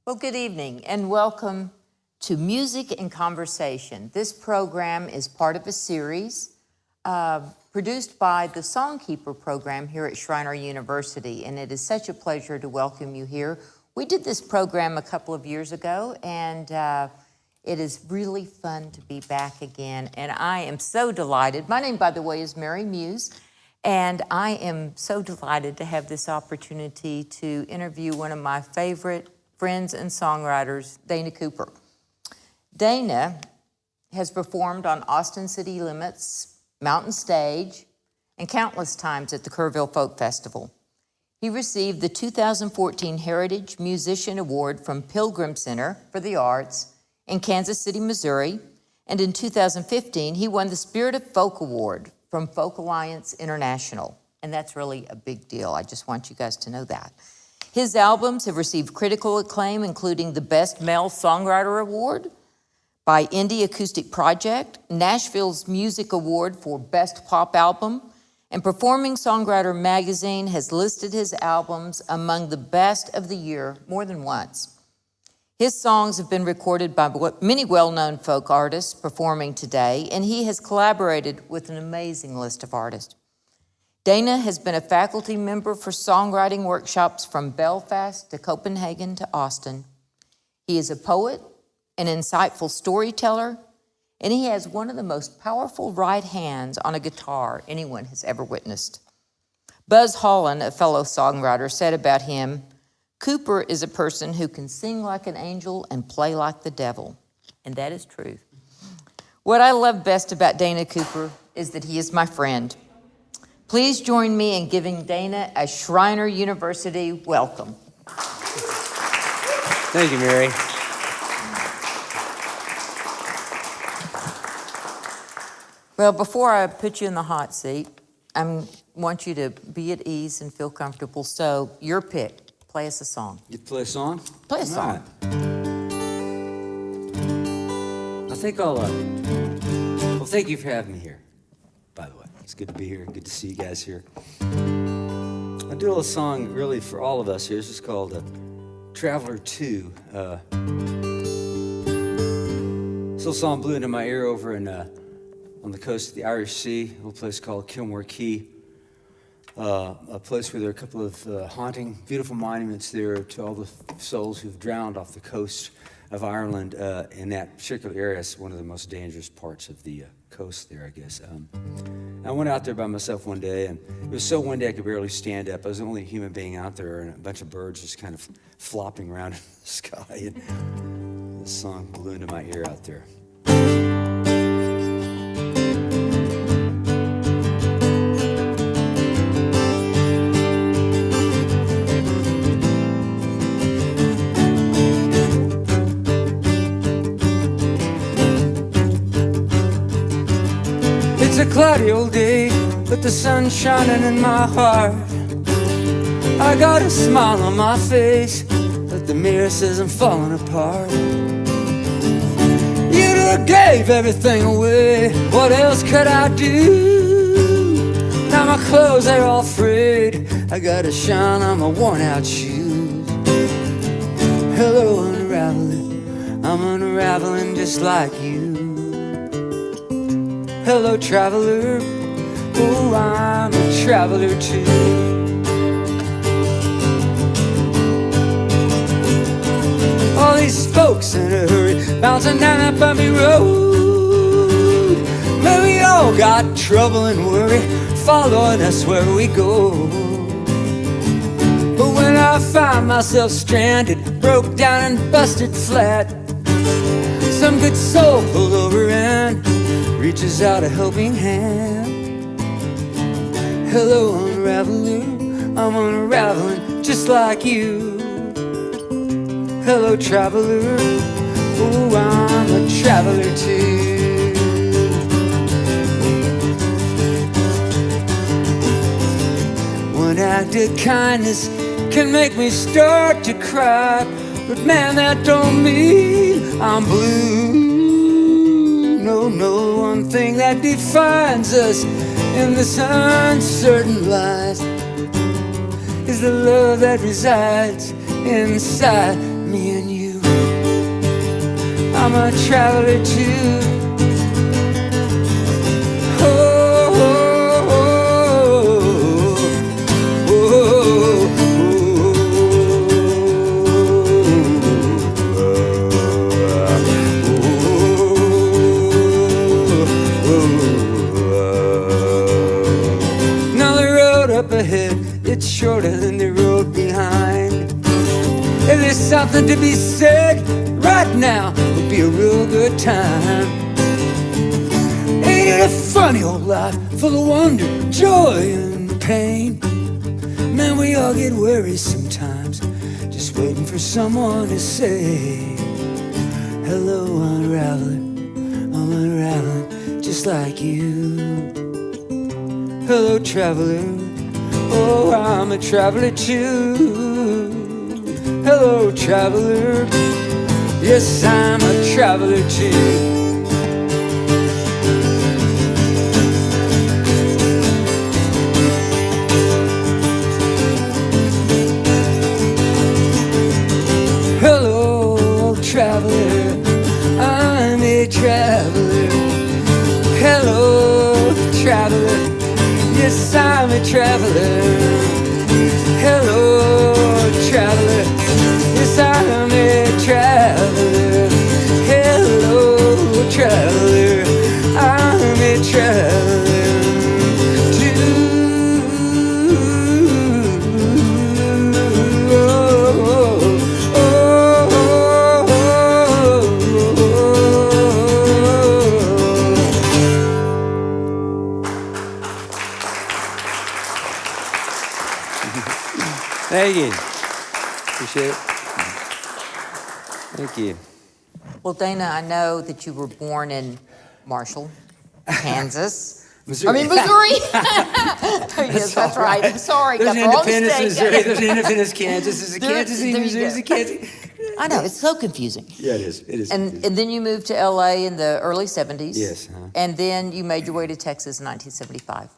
Well, good evening and welcome to Music and Conversation. This program is part of a series produced by the Songkeeper program here at Schreiner University, and it is such a pleasure to welcome you here. We did this program a couple of years ago, and it is really fun to be back again, and I am so delighted. My name, by the way, is Mary Muse, and I am so delighted to have this opportunity to interview one of my favorite friends and songwriters, Dana Cooper. Dana has performed on Austin City Limits, Mountain Stage, and countless times at the Kerrville Folk Festival. He received the 2014 Heritage Musician Award from Pilgrim Center for the Arts in Kansas City, Missouri, and in 2015, he won the Spirit of Folk Award from Folk Alliance International, and that's really a big deal. I just want you guys to know that. His albums have received critical acclaim, including the Best Male Songwriter Award by Indie Acoustic Project, Nashville's Music Award for Best Pop Album, and Performing Songwriter Magazine has listed his albums among the best of the year more than once. His songs have been recorded by many well-known folk artists performing today, and he has collaborated with an amazing list of artists. Dana has been a faculty member for songwriting workshops from Belfast to Copenhagen to Austin. He is a poet, an insightful storyteller, and he has one of the most powerful right hands on a guitar anyone has ever witnessed. Buzz Holland, a fellow songwriter, said about him, "Cooper is a person who can sing like an angel and play like the devil." And that is true. What I love best about Dana Cooper is that he is my friend. Please join me in giving Dana a Schreiner University welcome. Thank you, Mary. Well, before I put you in the hot seat, I want you to be at ease and feel comfortable. So, your pick. Play us a song. You play a song? Play a song. Right. I think I'll, well, thank you for having me here, by the way. It's good to be here. Good to see you guys here. I do a little song really for all of us here. This is called Traveler 2. This little song blew into my ear over in, on the coast of the Irish Sea, a little place called Kilmore Key. A place where there are a couple of haunting, beautiful monuments there to all the souls who've drowned off the coast of Ireland. In that particular area, it's one of the most dangerous parts of the coast there, I guess. I went out there by myself one day, and it was so windy I could barely stand up. I was the only human being out there, and a bunch of birds just kind of flopping around in the sky. And this song blew into my ear out there. It's a cloudy old day, but the sun's shining in my heart. I got a smile on my face, but the mirror says I'm falling apart. You done gave everything away, what else could I do? Now my clothes, they're all frayed, I gotta shine on my worn out shoes. Hello, unraveling, I'm unraveling just like you. Hello, traveler, oh, I'm a traveler too. All these folks in a hurry, bouncing down that bumpy road. But we all got trouble and worry, following us where we go. But when I find myself stranded, broke down and busted flat, some good soul pulled over and reaches out a helping hand. Hello, unraveler, I'm unraveling just like you. Hello, traveler, oh, I'm a traveler too. One act of kindness can make me start to cry, but man, that don't mean I'm blue. No, one thing that defines us in this uncertain life is the love that resides inside me. me and you. I'm a traveler too. Oh, oh, oh, oh, oh. Now the road up ahead, it's shorter than the road behind. If there's something to be said right now, would be a real good time. Ain't it a funny old life, full of wonder, joy, and pain? Man, we all get weary sometimes, just waiting for someone to say, hello, unraveler, I'm unraveling just like you. Hello, traveler, oh, I'm a traveler too. Hello, traveler, yes, I'm a traveler too. Hello, traveler, I'm a traveler. Hello, traveler, yes, I'm a traveler. Hello, traveler, yes, I'm a traveler. Hello, traveler, I'm a traveler too. Thank you. Appreciate it. Thank you. Well, Dana, I know that you were born in Marshall, Kansas. Missouri. I mean, Missouri. Yes, that's right. I'm sorry. There's got the wrong Independence, state. Missouri. There's Independence, Kansas. There's a There- Kansas City, there you Missouri. There's a go. Kansas. I know, it's so confusing. Yeah, it is. It is. And then you moved to LA in the early 70s. Yes, And then you made your way to Texas in 1975.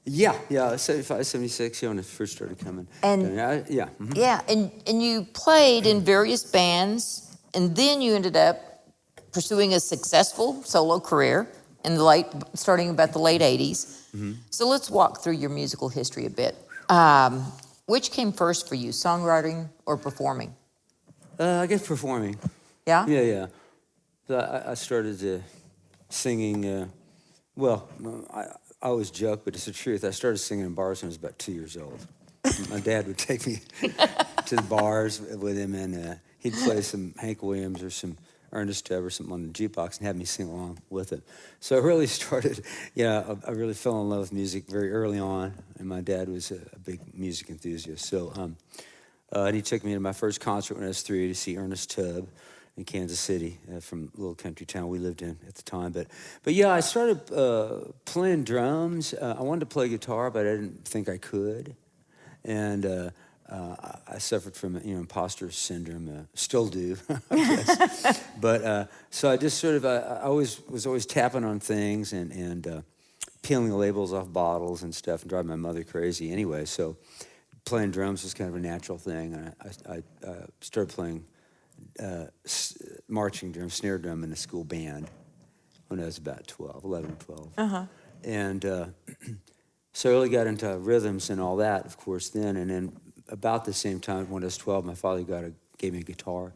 Yeah, 75, 76, when it first started coming. And- yeah. Mhm. Yeah, and you played in various bands, and then you ended up pursuing a successful solo career in the starting about the late 80s. So let's walk through your musical history a bit. Which came first for you, songwriting or performing? I guess performing. Yeah? Yeah. So I started singing, I always joke, but it's the truth. I started singing in bars when I was about 2 years old. My dad would take me to the bars with him, and he'd play some Hank Williams or some Ernest Tubb or something on the jukebox and have me sing along with it. So I really started, I really fell in love with music very early on, and my dad was a big music enthusiast. So, and he took me to my first concert when I was 3 to see Ernest Tubb in Kansas City, from a little country town we lived in at the time. But yeah, I started playing drums. I wanted to play guitar, but I didn't think I could. And I suffered from imposter syndrome, still do, I guess. But so I just sort of, I was always tapping on things and peeling the labels off bottles and stuff and driving my mother crazy anyway. So playing drums was kind of a natural thing. And I started playing marching drum, snare drum in a school band when I was about 11 or 12. Uh-huh. And so I really got into rhythms and all that, of course, then. And then about the same time, when I was 12, my father gave me a guitar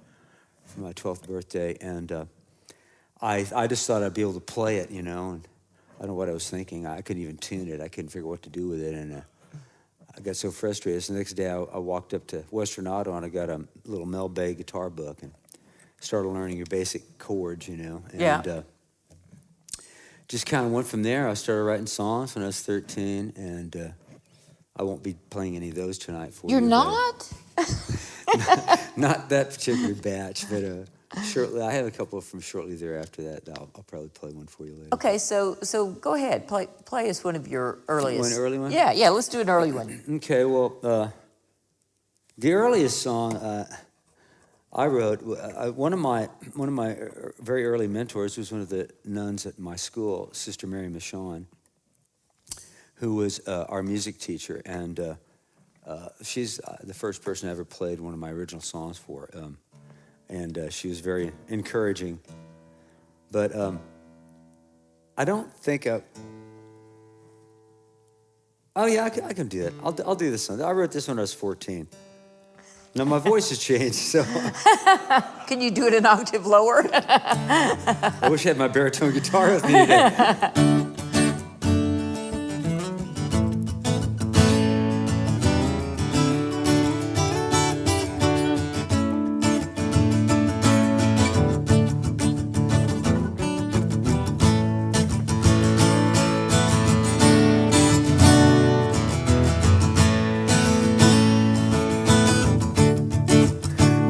for my 12th birthday. And I just thought I'd be able to play it, and I don't know what I was thinking. I couldn't even tune it. I couldn't figure what to do with it. And I got so frustrated. So the next day, I walked up to Western Auto, and I got a little Mel Bay guitar book and started learning your basic chords, And Yeah. Just kind of went from there. I started writing songs when I was 13, and I won't be playing any of those tonight for you. You're not? Not that particular batch, but shortly, I have a couple from shortly thereafter that I'll probably play one for you later. Okay, so go ahead. Play us one of your earliest. One early one? Yeah, let's do an early one. Okay, well, the earliest song I wrote, one of my very early mentors was one of the nuns at my school, Sister Mary Michon, who was our music teacher, and she's the first person I ever played one of my original songs for. and she was very encouraging. But I don't think oh yeah, I can do that. I'll do this one. I wrote this when I was 14. Now my voice has changed, so Can you do it an octave lower? I wish I had my baritone guitar with me today.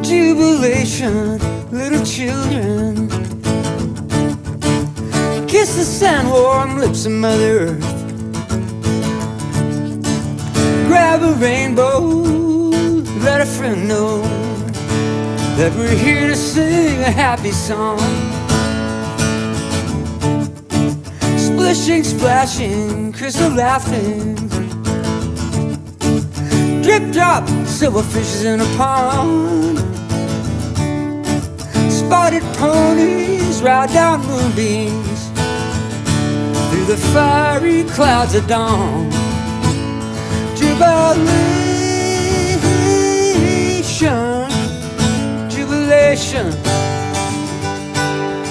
Jubilation, little children, kiss the sand-warm lips of Mother Earth. Grab a rainbow, let a friend know that we're here to sing a happy song. Splishing, splashing, crystal laughing, drip drop, silver fishes in a pond. Spotted ponies ride down moonbeams through the fiery clouds of dawn. Jubilation, jubilation,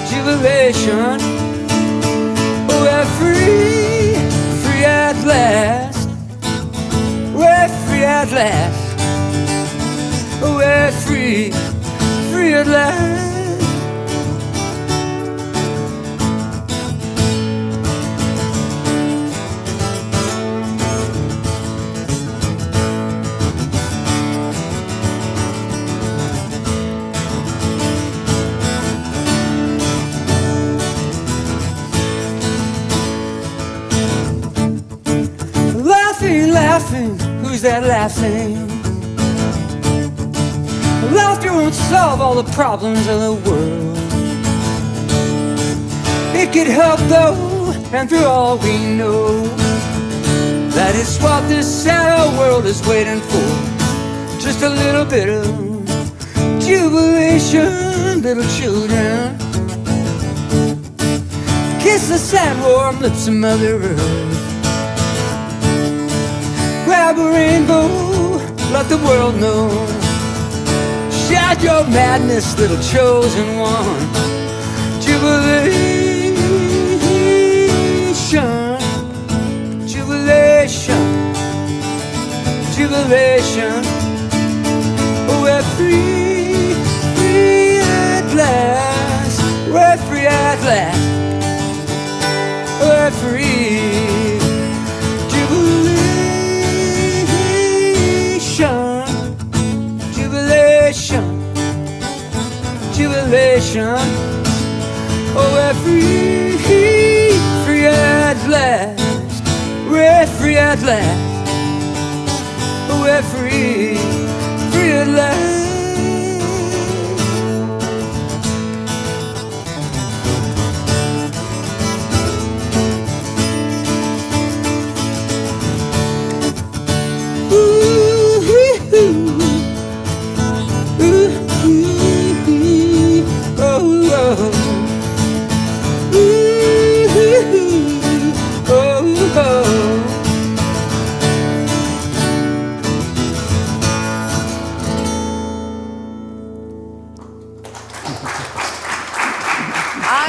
jubilation. Oh, we're free, free at last. We're free at last. Oh, we're free, free at last. Laughing, who's that laughing? Laughter won't solve all the problems of the world. It could help though, and through all we know, that is what this sad world is waiting for. Just a little bit of jubilation, little children. Kiss the sand-warm lips of Mother Earth. Grab a rainbow, let the world know. Shout your madness, little chosen one. Jubilation, jubilation, jubilation. Oh, we're free, free at last. We're free at last. We're free. Jubilation, jubilation. Oh, we're free, free at last. We're free at last. Oh, we're free, free at last.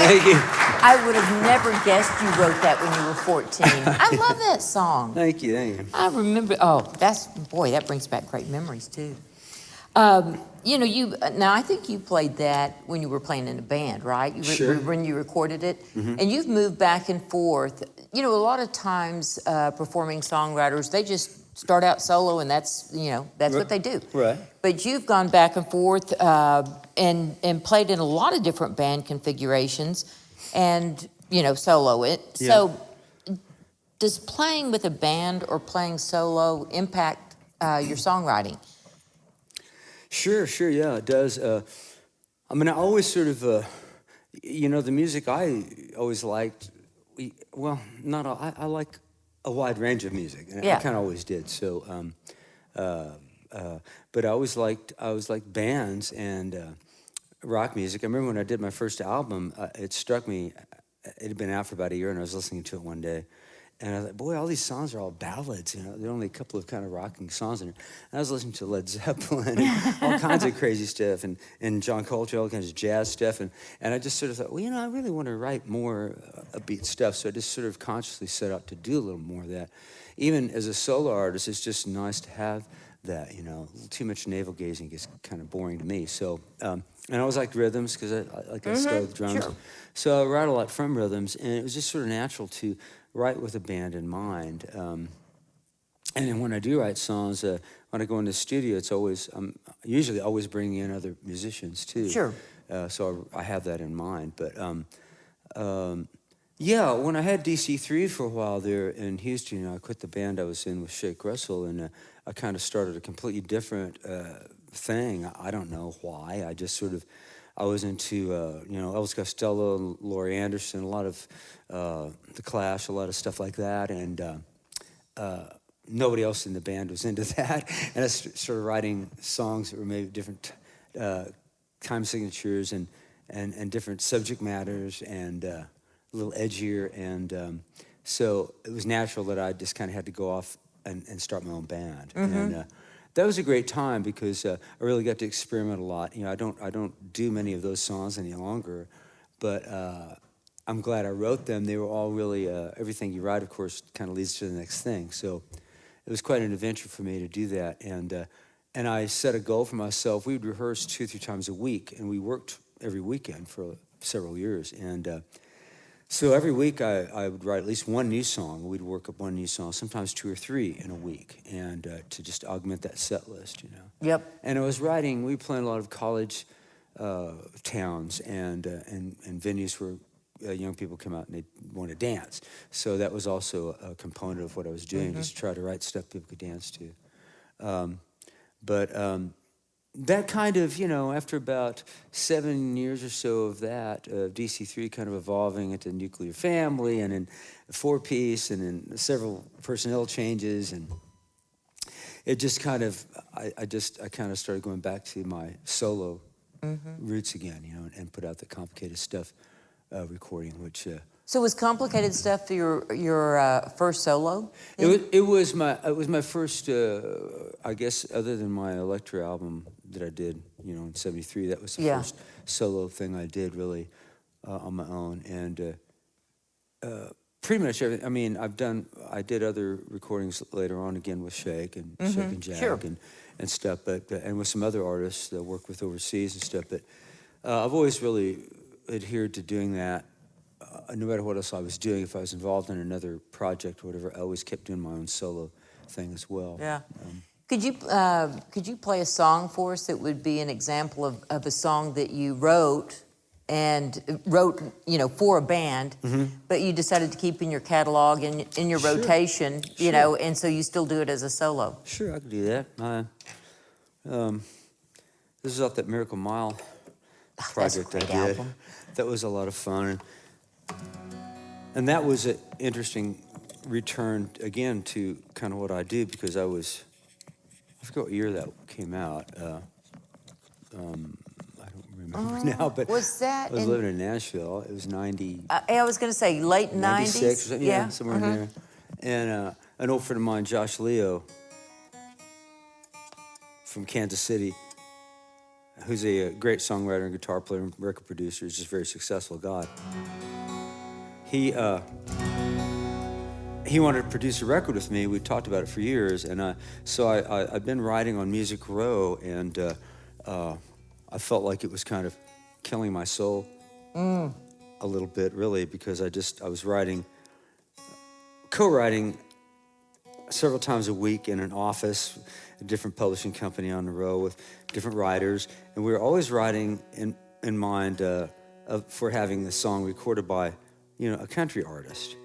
Thank you. I would have never guessed you wrote that when you were 14. I love that song. Thank you, thank you. I remember, that brings back great memories too. You know, now I think you played that when you were playing in a band, right? Sure. When you recorded it. Mm-hmm. And you've moved back and forth. You know, a lot of times performing songwriters, they just start out solo and that's what they do. Right. But you've gone back and forth and played in a lot of different band configurations and, solo it. Yeah. So does playing with a band or playing solo impact your songwriting? Sure, yeah, it does. I mean, I always sort of, the music I always liked, I like a wide range of music, and Yeah. I kind of always did. So, but I always liked bands, and rock music. I remember when I did my first album, it struck me, it had been out for about a year, and I was listening to it one day. And I was like, boy, all these songs are all ballads, you know. There are only a couple of kind of rocking songs in it. And I was listening to Led Zeppelin and all kinds of crazy stuff, and John Coltrane, all kinds of jazz stuff. And I just sort of thought, well, you know, I really want to write more upbeat stuff. So I just sort of consciously set out to do a little more of that. Even as a solo artist, it's just nice to have that, you know. Too much navel gazing gets kind of boring to me. So, and I always liked rhythms because I started with drums. Sure. So I write a lot from rhythms, and it was just sort of natural to write with a band in mind. And then when I do write songs, when I go in the studio, it's always, I'm usually always bringing in other musicians too. Sure. So I have that in mind. But yeah, when I had DC3 for a while there in Houston, you know, I quit the band I was in with Shake Russell, and I kind of started a completely different thing. I don't know why. I just sort of, I was into, you know, Elvis Costello and Laurie Anderson, a lot of The Clash, a lot of stuff like that, and nobody else in the band was into that. And I started writing songs that were maybe different time signatures and different subject matters and a little edgier. And so it was natural that I just kind of had to go off and start my own band. Mm-hmm. And that was a great time because I really got to experiment a lot. You know, I don't do many of those songs any longer, but I'm glad I wrote them. They were all really, everything you write, of course, kind of leads to the next thing. So it was quite an adventure for me to do that. And I set a goal for myself. We would rehearse 2 or 3 times a week, and we worked every weekend for several years. And so every week I would write at least one new song. We'd work up one new song, sometimes 2 or 3 in a week, and to just augment that set list, you know. Yep. And I was writing, we were playing a lot of college towns and venues where young people come out and they want to dance. So that was also a component of what I was doing, just try to write stuff people could dance to. That kind of, you know, after about 7 years or so of that, DC3 kind of evolving into Nuclear Family and then 4-piece and then several personnel changes, and it just kind of, I kind of started going back to my solo roots again, you know, and put out the complicated stuff recording, which. So was Complicated Stuff your first solo? It was my first, I guess, other than my Electra album that I did, you know, in '73. That was the first solo thing I did really on my own, and pretty much everything. I mean, I did other recordings later on again with Shake and Shake and Jack and stuff, but and with some other artists that I work with overseas and stuff. But I've always really adhered to doing that. No matter what else I was doing, if I was involved in another project or whatever, I always kept doing my own solo thing as well. Yeah. Could you play a song for us that would be an example of a song that you wrote, you know, for a band, but you decided to keep in your catalog and in your rotation, you know, and so you still do it as a solo? Sure, I could do that. This is off that Miracle Mile project I did. Album. That was a lot of fun. And that was an interesting return, again, to kind of what I do, because I forget what year that came out. I don't remember now, but was that I was living in Nashville. It was 90. I was going to say late 96, 90s. yeah, somewhere in there. And an old friend of mine, Josh Leo, from Kansas City, who's a great songwriter and guitar player and record producer, is just a very successful guy. He wanted to produce a record with me. We talked about it for years, and so I've been writing on Music Row, and I felt like it was kind of killing my soul a little bit, really, because I was co-writing several times a week in an office, a different publishing company on the row with different writers, and we were always writing in mind for having the song recorded by, you know, a country artist.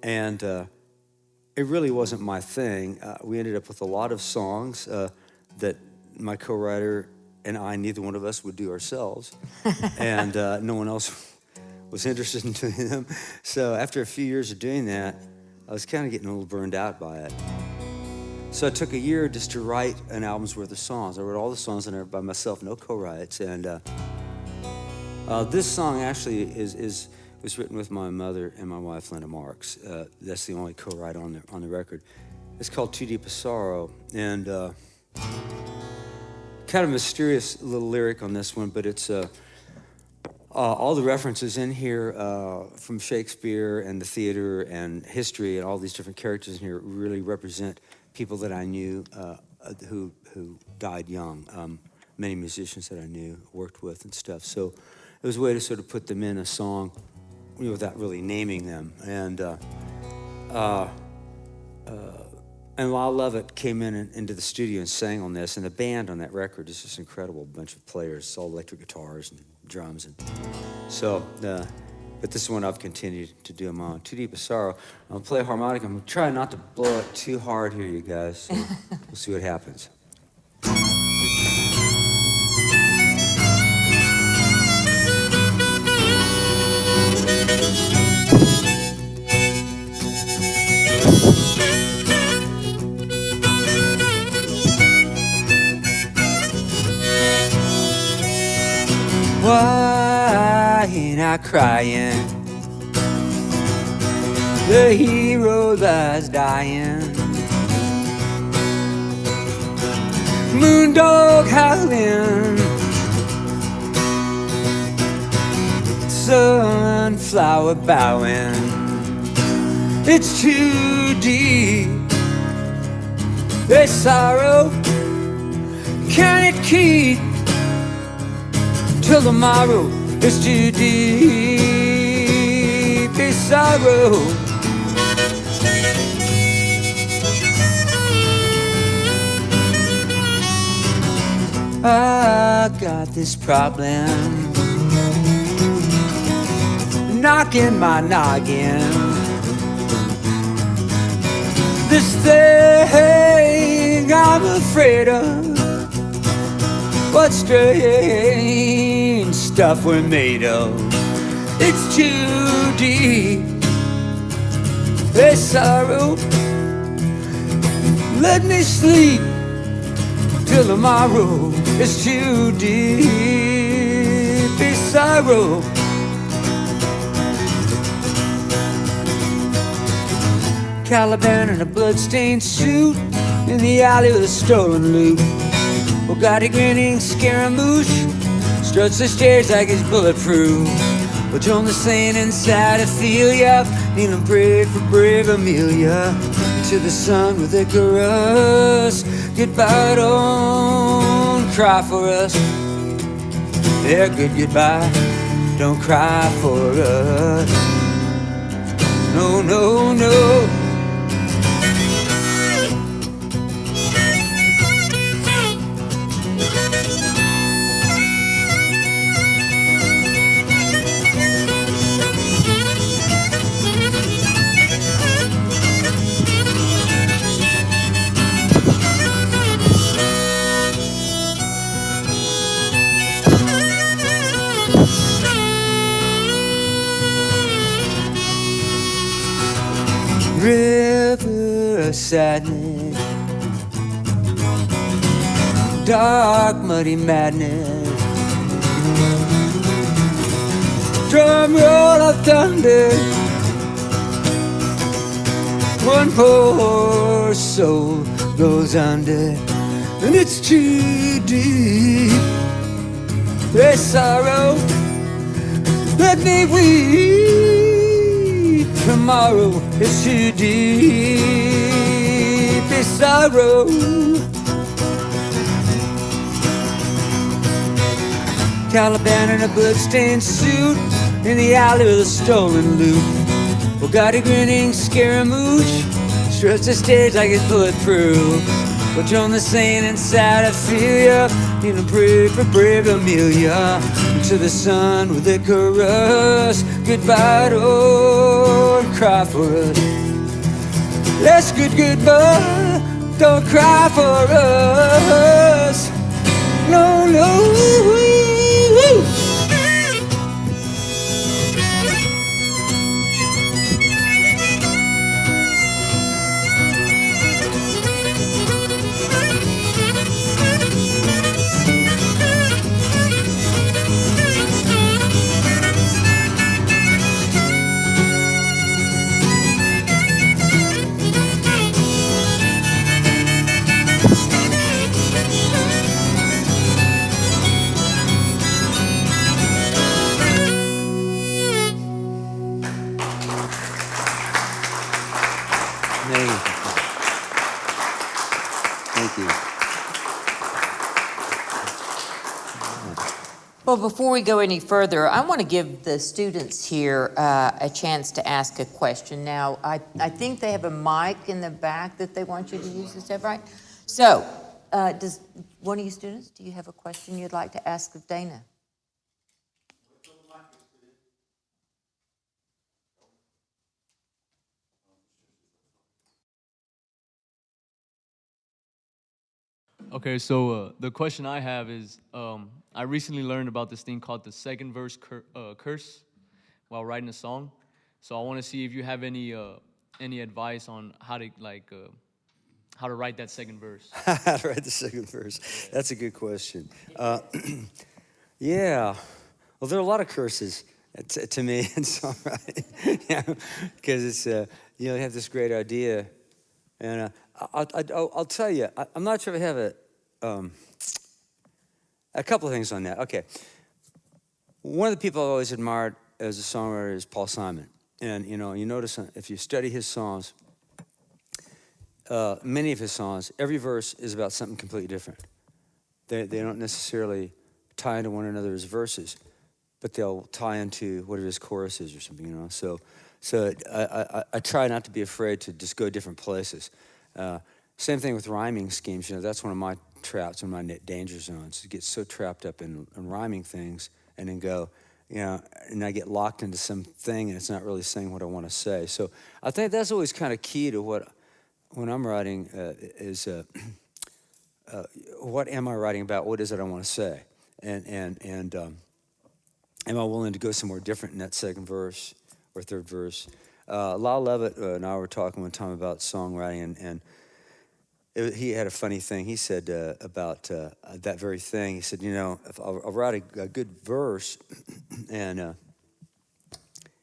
And it really wasn't my thing. We ended up with a lot of songs that my co-writer and I, neither one of us would do ourselves. And no one else was interested in doing them. So after a few years of doing that, I was kind of getting a little burned out by it. So I took a year just to write an album's worth of songs. I wrote all the songs in there by myself, no co-writes. And This song actually was written with my mother and my wife, Linda Marks. That's the only co-write on the record. It's called Too Deep a Sorrow, and kind of mysterious little lyric on this one, but it's all the references in here from Shakespeare and the theater and history and all these different characters in here really represent people that I knew who died young. Many musicians that I knew, worked with and stuff. So it was a way to sort of put them in a song, without really naming them. And Lyle Lovett came into the studio and sang on this, and the band on that record is just incredible. A bunch of players, all electric guitars and drums, and so. But this is one I've continued to do them on. Too Deep a Sorrow. I'll play a harmonica. I'm trying not to blow it too hard here, you guys. So we'll see what happens. Why ain't I crying? The hero lies dying. Moondog howling, sunflower bowing. It's too deep, there's sorrow. Can it keep till tomorrow? It's too deep, it's sorrow. I got this problem knocking my noggin. This thing I'm afraid of. What strange stuff we're made of. It's too deep, there's sorrow. Let me sleep till tomorrow. It's too deep, it's sorrow. Caliban in a bloodstained suit in the alley with a stolen loot. Bugatti grinning Scaramouche struts the stairs like it's bulletproof. But Joan the Saint inside Ophelia, kneeling pray for brave Amelia. To the sun with Icarus, goodbye, don't cry for us. Yeah, good goodbye, don't cry for us. No, no, no. River of sadness, dark muddy madness, drum roll of thunder. One poor soul goes under, and it's too deep. There's sorrow, let me weep. Tomorrow is too deep, it's sorrow. Caliban in a bloodstained suit in the alley with a stolen loot. Bugatti grinning Scaramouche struts the stage like it's bulletproof. But Joan the Saint inside Ophelia, kneeling pray for brave Amelia. To the sun with Icarus, goodbye, don't cry for us. Let's goodbye, don't cry for us. No, no. Thank you. Well, before we go any further, I want to give the students here a chance to ask a question. Now, I think they have a mic in the back that they want you to use. Is that right? So, does one of you students, do you have a question you'd like to ask of Dana? Okay, so the question I have is, I recently learned about this thing called the second verse curse while writing a song. So I want to see if you have any advice on how to how to write that second verse. How to write the second verse? That's a good question. Yeah. Well, there are a lot of curses to me in songwriting, because it's you have this great idea, and I'll tell you, I'm not sure if I have a couple of things on that. Okay. One of the people I've always admired as a songwriter is Paul Simon, and you notice if you study his songs, many of his songs, every verse is about something completely different. They don't necessarily tie into one another as verses, but they'll tie into whatever his chorus is or something, So I try not to be afraid to just go different places. Same thing with rhyming schemes. That's one of my traps, one of my danger zones. To get so trapped up in rhyming things and then go, and I get locked into something and it's not really saying what I want to say. So I think that's always kind of key to when I'm writing is what am I writing about? What is it I want to say? And am I willing to go somewhere different in that second verse or third verse? Lyle Levitt and I were talking one time about songwriting, and he had a funny thing. He said about that very thing. He said, if I'll write a good verse, and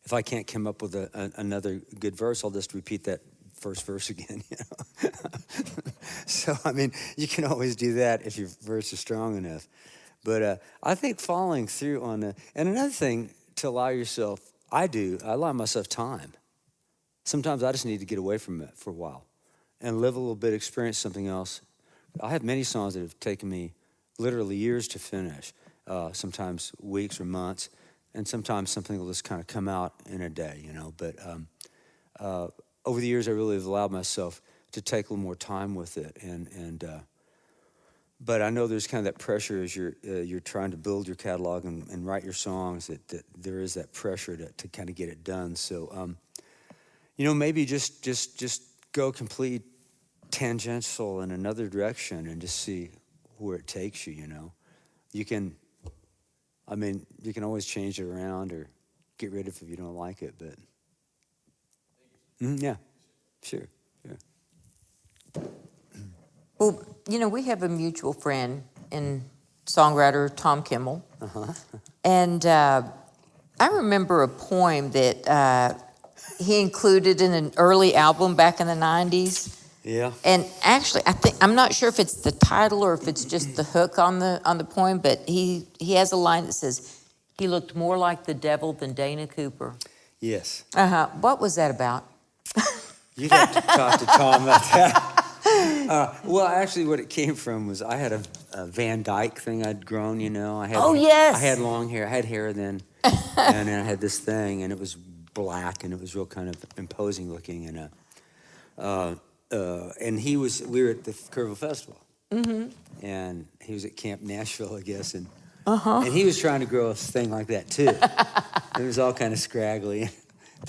if I can't come up with another good verse, I'll just repeat that first verse again. So, you can always do that if your verse is strong enough. But I think following through on and another thing to allow yourself, I allow myself time. Sometimes I just need to get away from it for a while and live a little bit, experience something else. I have many songs that have taken me literally years to finish, sometimes weeks or months, and sometimes something will just kind of come out in a day, But over the years, I really have allowed myself to take a little more time with it, but I know there's kind of that pressure as you're trying to build your catalog and write your songs, that there is that pressure to kind of get it done. So, maybe just go complete tangential in another direction and just see where it takes you. You can always change it around or get rid of it if you don't like it. But yeah, sure. Well, we have a mutual friend and songwriter, Tom Kimmel. Uh-huh. And I remember a poem that he included in an early album back in the 90s. Yeah. And actually, I'm not sure if it's the title or if it's just the hook on the poem, but he has a line that says, "He looked more like the devil than Dana Cooper." Yes. What was that about? You'd have to talk to Tom about that. Well, actually, what it came from was I had a Van Dyke thing I'd grown, I had, Oh, yes. I had long hair. I had hair then, and then I had this thing, and it was black, and it was real kind of imposing looking, and we were at the Kerrville Festival, and he was at Camp Nashville, I guess, and he was trying to grow a thing like that too. It was all kind of scraggly.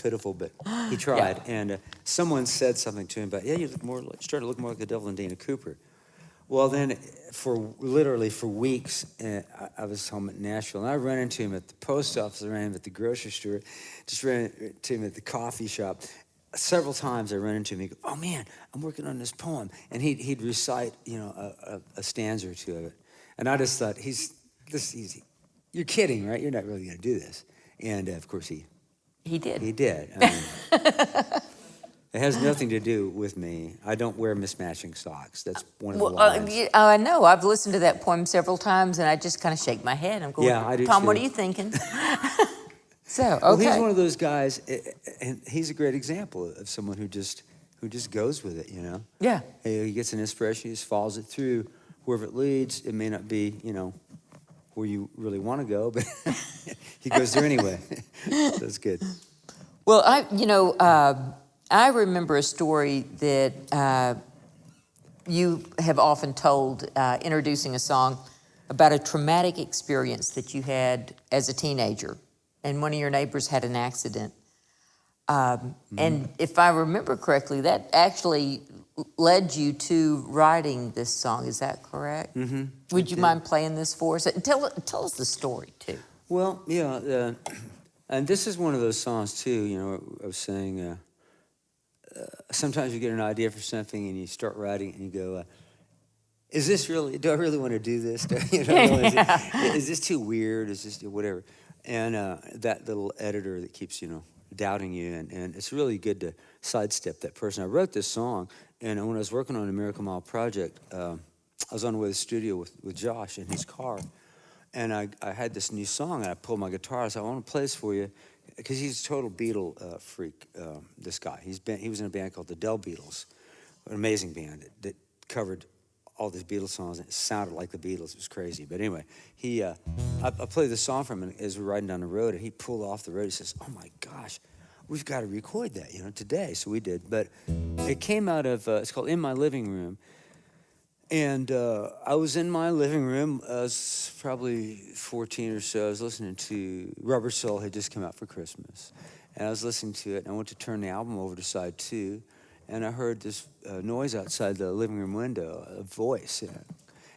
Pitiful, but he tried. Yeah. And someone said something to him about, you started to look more like the devil than Dana Cooper. Well, then, for weeks, I was home at Nashville, and I ran into him at the post office, I ran into him at the grocery store, just ran into him at the coffee shop. Several times I ran into him, he'd go, "Oh man, I'm working on this poem." And he'd recite, a stanza or two of it. And I just thought, you're kidding, right? You're not really going to do this. And of course He did. He did. It has nothing to do with me. I don't wear mismatching socks. That's one of the lines. I know. I've listened to that poem several times, and I just kind of shake my head. I'm going, yeah, I do Tom, too. what are you thinking? So, okay. Well, he's one of those guys, and he's a great example of someone who who just goes with it, you know? Yeah. He gets an inspiration, he just follows it through. Wherever it leads, it may not be, you know, where you really want to go, but he goes there anyway. So it's good. Well, I remember a story that you have often told introducing a song about a traumatic experience that you had as a teenager, and one of your neighbors had an accident. And if I remember correctly, that actually led you to writing this song. Is that correct? Mm-hmm. Would you mind playing this for us? And tell us the story, too. Well, yeah, and this is one of those songs, too, you know, I was saying, sometimes you get an idea for something and you start writing and you go, is this really, do I really want to do this? Is this too weird? Is this whatever? And that little editor that keeps, you know, doubting you, and it's really good to sidestep that person. I wrote this song, and when I was working on a Miracle Mile project, I was on the way to the studio with Josh in his car, and I had this new song, and I pulled my guitar. I said, I want to play this for you, because he's a total Beatle freak, this guy. He was in a band called the Del Beatles, an amazing band that covered all these Beatles songs, and it sounded like the Beatles. It was crazy. But anyway, I played the song for him as we're riding down the road, and he pulled off the road. He says, oh my gosh, we've got to record that, you know, today. So we did. But it came out of, it's called In My Living Room. And I was in my living room. I was probably 14 or so. I was listening to Rubber Soul had just come out for Christmas. And I was listening to it, and I went to turn the album over to side 2. And I heard this noise outside the living room window, a voice.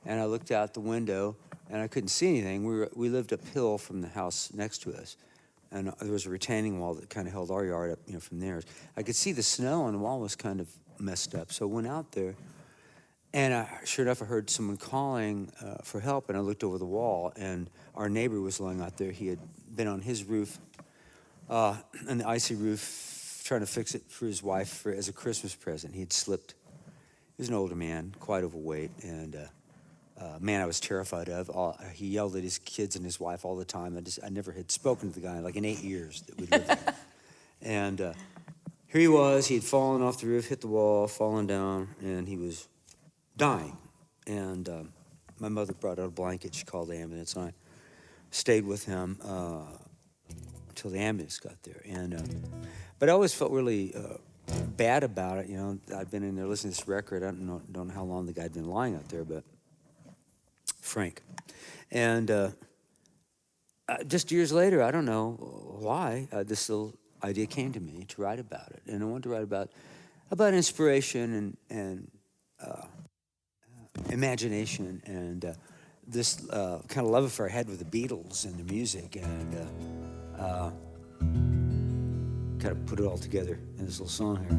And I looked out the window, and I couldn't see anything. We lived uphill from the house next to us. And there was a retaining wall that kind of held our yard up, you know, from there. I could see the snow on the wall was kind of messed up. So I went out there, and sure enough, I heard someone calling for help. And I looked over the wall, and our neighbor was lying out there. He had been on his roof, on the icy roof, trying to fix it for his wife as a Christmas present. He had slipped. He was an older man, quite overweight, and man I was terrified of. He yelled at his kids and his wife all the time. I never had spoken to the guy like in 8 years that we lived there. And here he was. He had fallen off the roof, hit the wall, fallen down, and he was dying. And my mother brought out a blanket. She called the ambulance, and I stayed with him until the ambulance got there. But I always felt really bad about it. You know, I'd been in there listening to this record. I don't know how long the guy had been lying out there, but Frank. And just years later, I don't know why, this little idea came to me to write about it. And I wanted to write about inspiration and imagination and this kind of love affair I had with the Beatles and the music, and kind of put it all together in this little song here.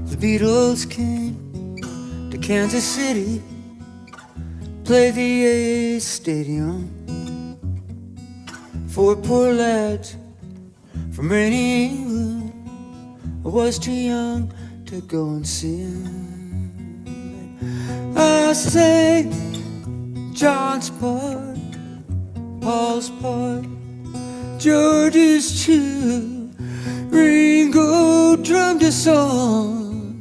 The Beatles came to Kansas City, played the A's Stadium. 4 poor lads from rainy England. I was too young to go and see 'em. I sang John's part, Paul's part, George's too. Ringo drummed a song.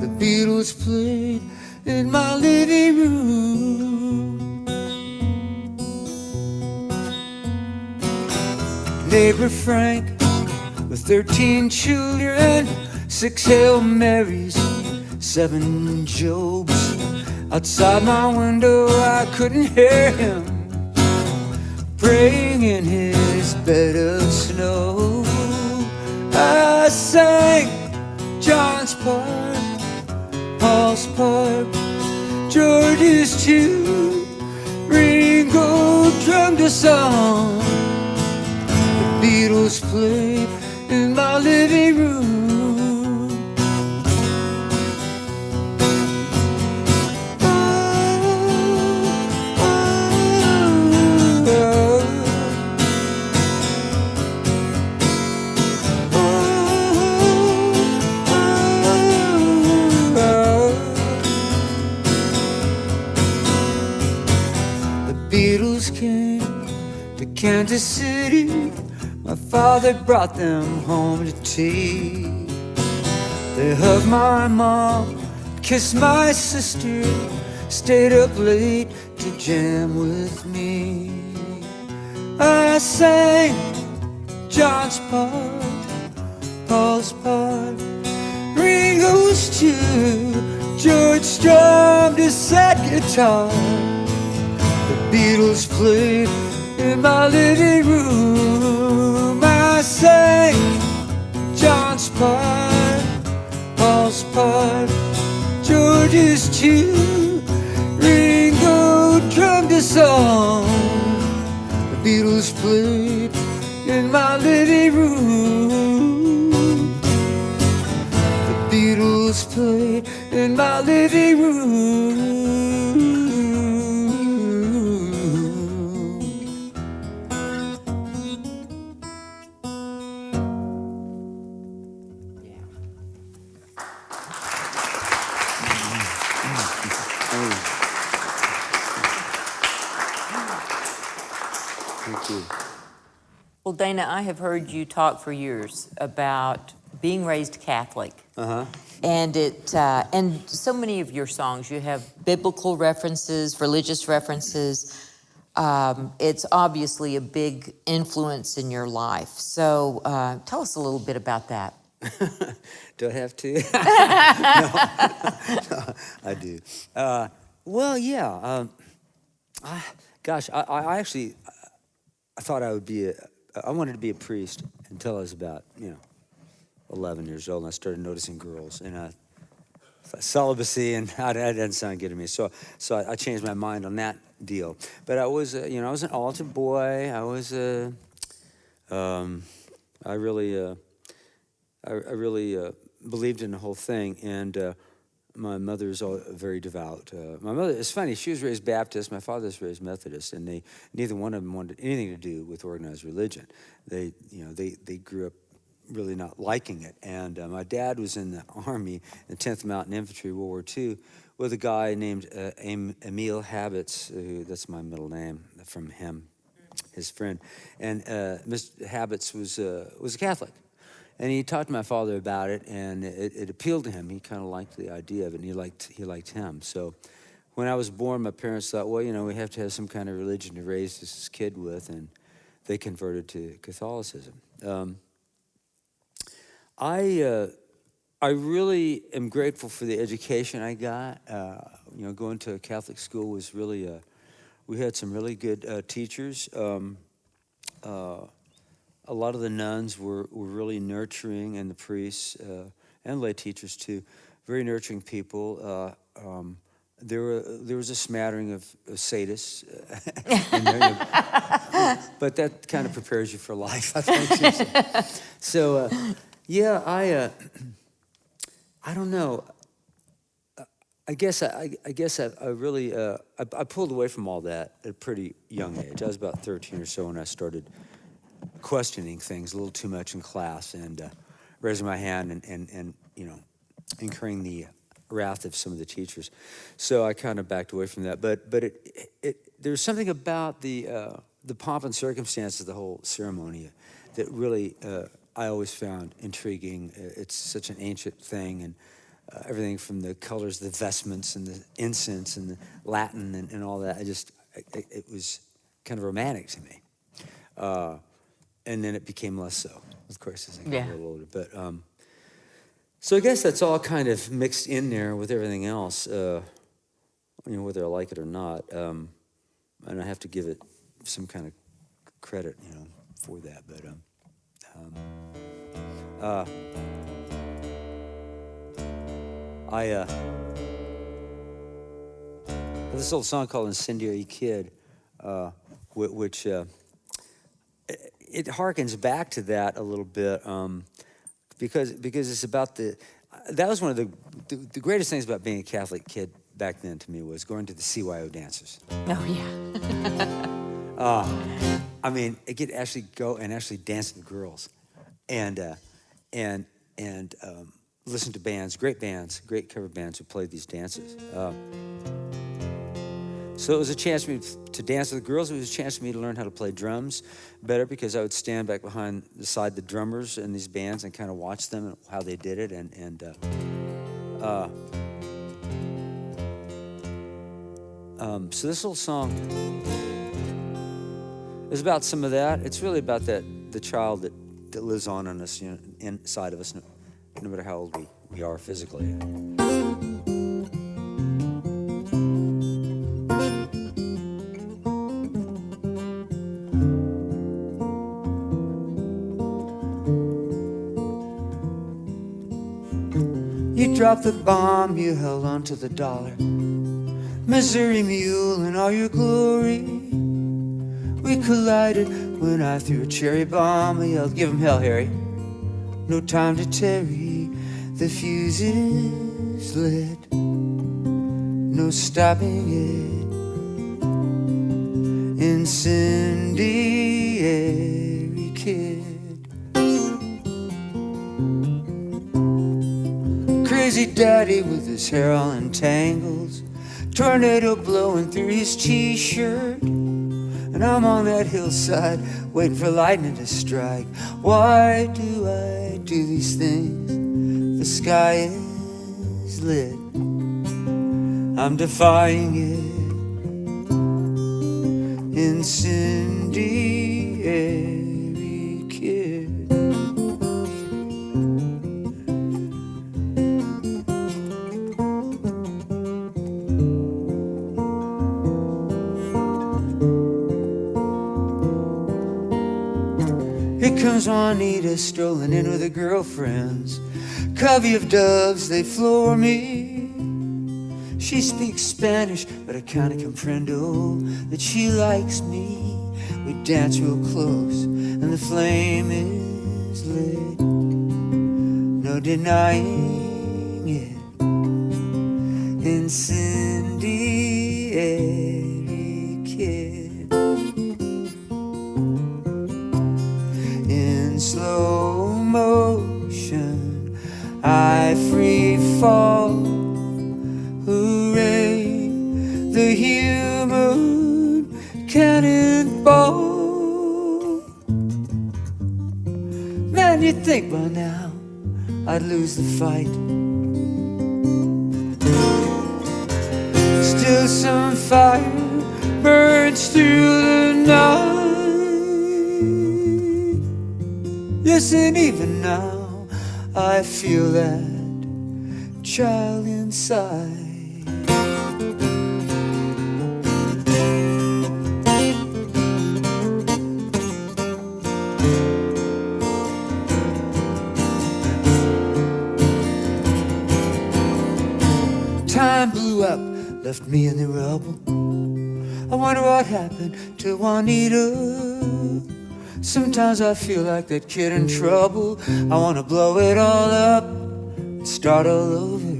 The Beatles played in my living room. Neighbor Frank with 13 children, 6 Hail Marys, 7 Jobs. Outside my window I couldn't hear him praying in his bed of snow. I sang John's part, Paul's part, George's too. Ringo drummed a song. The Beatles played in my living room. Kansas City. My father brought them home to tea. They hugged my mom, kissed my sister, stayed up late to jam with me. I sang John's part, Paul's part, Ringo's too. George strummed his sad guitar. The Beatles played in my living room. I sang John's part, Paul's part, George's too. Ringo drummed a song. The Beatles played in my living room. The Beatles played in my living room. Thank you. Well, Dana, I have heard you talk for years about being raised Catholic. And and so many of your songs, you have biblical references, religious references. It's obviously a big influence in your life. So tell us a little bit about that. Do I have to? No, I do. Well, yeah. Gosh, I actually, I thought I would be I wanted to be a priest until I was about, 11 years old, and I started noticing girls, and celibacy, and that didn't sound good to me. So I changed my mind on that deal. But I was, I was an altar boy. I was I really believed in the whole thing, and my mother is very devout. My mother, it's funny, she was raised Baptist, my father was raised Methodist, and neither one of them wanted anything to do with organized religion. They grew up really not liking it. And my dad was in the Army, in the 10th Mountain Infantry, World War II, with a guy named Emil Habitz, that's my middle name from him, his friend. And Mr. Habitz was a Catholic. And he talked to my father about it, and it appealed to him. He kind of liked the idea of it, and he liked him. So when I was born, my parents thought, well, we have to have some kind of religion to raise this kid with, and they converted to Catholicism. I really am grateful for the education I got. Going to a Catholic school was really, we had some really good teachers. A lot of the nuns were really nurturing, and the priests and lay teachers too, very nurturing people. There was a smattering of sadists, but that kind of prepares you for life, I think. So yeah, I don't know. I guess I really I pulled away from all that at a pretty young age. I was about 13 or so when I started questioning things a little too much in class, and raising my hand and incurring the wrath of some of the teachers. So I kind of backed away from that. But there's something about the pomp and circumstance of the whole ceremony that really I always found intriguing. It's such an ancient thing, and everything from the colors, the vestments, and the incense, and the Latin, and all that. It was kind of romantic to me. And then it became less so, of course, as I got a little older. But so I guess that's all kind of mixed in there with everything else, whether I like it or not. And I have to give it some kind of credit, for that. But this old song called "Incendiary Kid," which. It harkens back to that a little bit, because it's about that was one of the greatest things about being a Catholic kid back then to me, was going to the CYO dances. Oh, yeah. I mean, it could actually go and actually dance with girls, and listen to great cover bands who played these dances. So it was a chance for me to dance with the girls. It was a chance for me to learn how to play drums better, because I would stand back behind the drummers in these bands and kind of watch them and how they did it. So this little song is about some of that. It's really about the child that lives on in us, inside of us, no matter how old we are physically. You dropped the bomb, you held on to the dollar, Missouri Mule in all your glory. We collided when I threw a cherry bomb. I yelled, "Give him hell, Harry." No time to tarry, the fuse is lit. No stopping it. Incendiary kid. Crazy daddy with his hair all in tangles, tornado blowing through his t-shirt, and I'm on that hillside waiting for lightning to strike. Why do I do these things? The sky is lit. I'm defying it. Incendiary kid. Here comes Juanita strolling in with her girlfriends. Covey of doves, they floor me. She speaks Spanish, but I kinda comprendo that she likes me. We dance real close, and the flame is lit. No denying it. Incendiary kid. In slow motion, I free fall. Hooray, the human cannonball. Man, you'd think by now I'd lose the fight. Still some fire burns through the night. Yes, and even now I feel that child inside. Time blew up, left me in the rubble. I wonder what happened to Juanita. Sometimes I feel like that kid in trouble. I wanna blow it all up and start all over.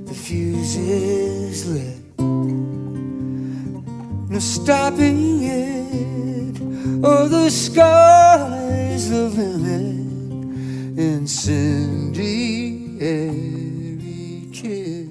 The fuse is lit. No stopping it. Oh, the sky's the limit. Incendiary kid.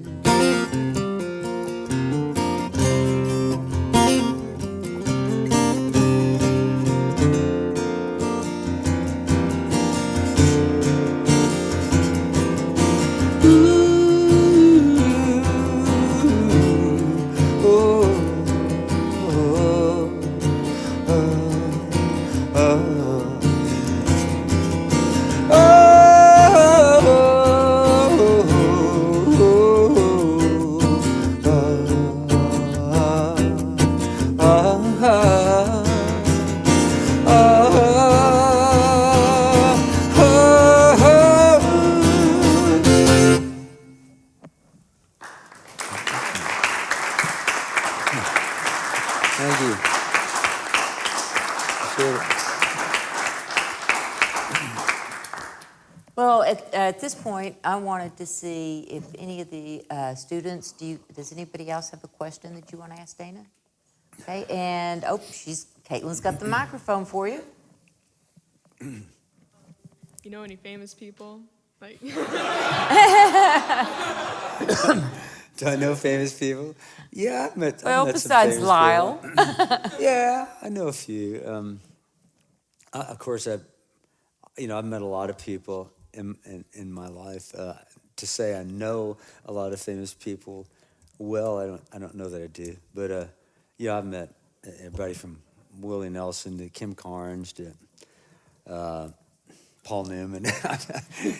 Thank you. Appreciate it. Well, at this point, I wanted to see if any of the students, does anybody else have a question that you want to ask Dana? Okay, and, Caitlin's got the microphone for you. You know any famous people? Like Do I know famous people? Yeah, I've met Well, some besides famous Lyle. people. Yeah, I know a few. Of course, I've met a lot of people in my life. To say I know a lot of famous people well, I don't know that I do. But yeah, I've met everybody from Willie Nelson to Kim Carnes to Paul Newman.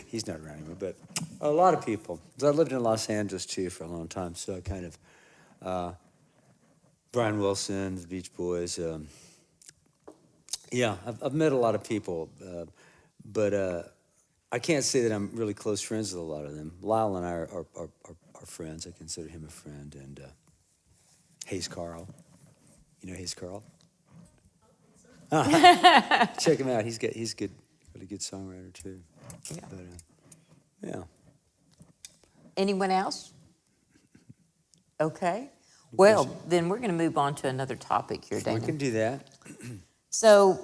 He's not around anymore, but a lot of people. 'Cause I lived in Los Angeles too for a long time, so I kind of Brian Wilson, the Beach Boys. Yeah, I've met a lot of people, but I can't say that I'm really close friends with a lot of them. Lyle and I are friends. I consider him a friend. And Hayes Carl. You know Hayes Carl? Check him out. He's good, really good songwriter too. Yeah. But, yeah. Anyone else? Okay. Well, then we're going to move on to another topic here, Dana. We can do that. So,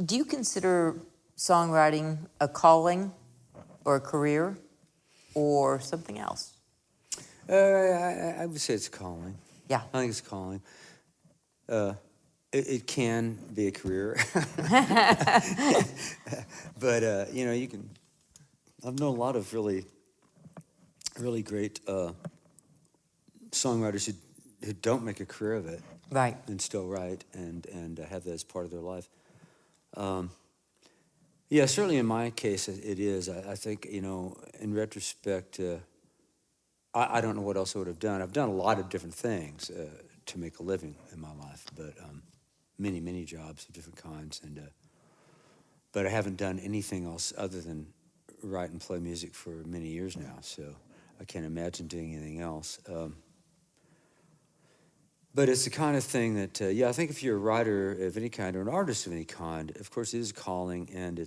do you consider songwriting a calling or a career or something else? I would say it's a calling. Yeah. I think it's a calling. It can be a career, but you can. I've known a lot of really great songwriters who don't make a career of it, Right. and still write and have that as part of their life. Yeah, certainly in my case it is. I think in retrospect, I don't know what else I would have done. I've done a lot of different things to make a living in my life, but many jobs of different kinds, but I haven't done anything else other than write and play music for many years now. So I can't imagine doing anything else. But it's the kind of thing that, I think if you're a writer of any kind or an artist of any kind, of course it is a calling, and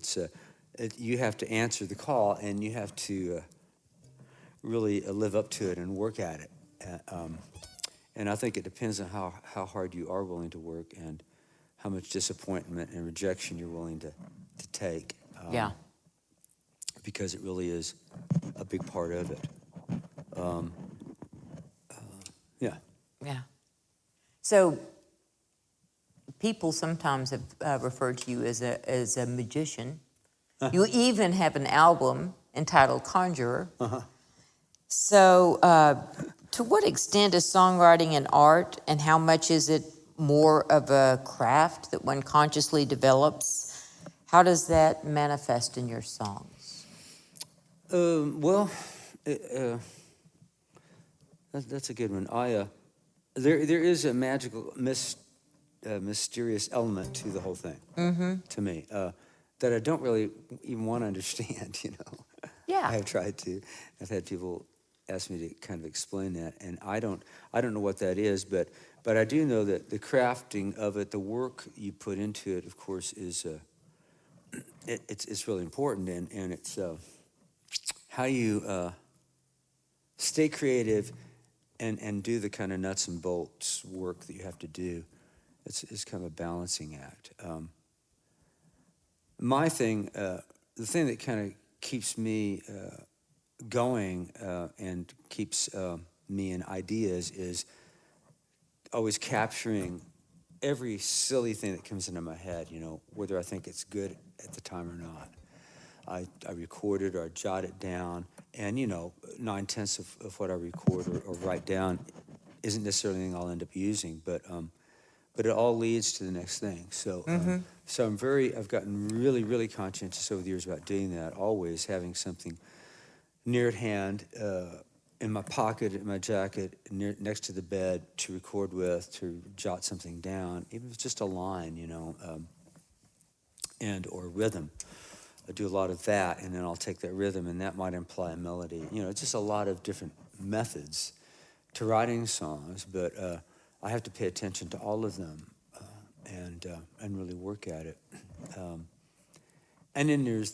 you have to answer the call, and you have to really live up to it and work at it. And I think it depends on how hard you are willing to work and how much disappointment and rejection you're willing to take. Yeah. Because it really is a big part of it. Yeah. Yeah. So, people sometimes have referred to you as a magician. You even have an album entitled Conjurer. So, to what extent is songwriting an art, and how much is it more of a craft that one consciously develops? How does that manifest in your songs? Well, that's a good one. There is a magical, mysterious element to the whole thing, to me, that I don't really even want to understand. Yeah. I have tried to. I've had people ask me to kind of explain that, and I don't know what that is, but I do know that the crafting of it, the work you put into it, of course, is it's really important, and it's how you stay creative and do the kind of nuts and bolts work that you have to do. It's kind of a balancing act. My thing, the thing that kind of keeps me going and keeps me in ideas is always capturing every silly thing that comes into my head, whether I think it's good at the time or not. I record it or I jot it down, and 9/10 of what I record or write down isn't necessarily anything I'll end up using, but it all leads to the next thing. So so I've gotten really conscientious over the years about doing that, always having something near at hand, in my pocket, in my jacket, next to the bed to record with, to jot something down, even if it's just a line, and or rhythm. I do a lot of that, and then I'll take that rhythm, and that might imply a melody. It's just a lot of different methods to writing songs, but I have to pay attention to all of them and really work at it. And then there's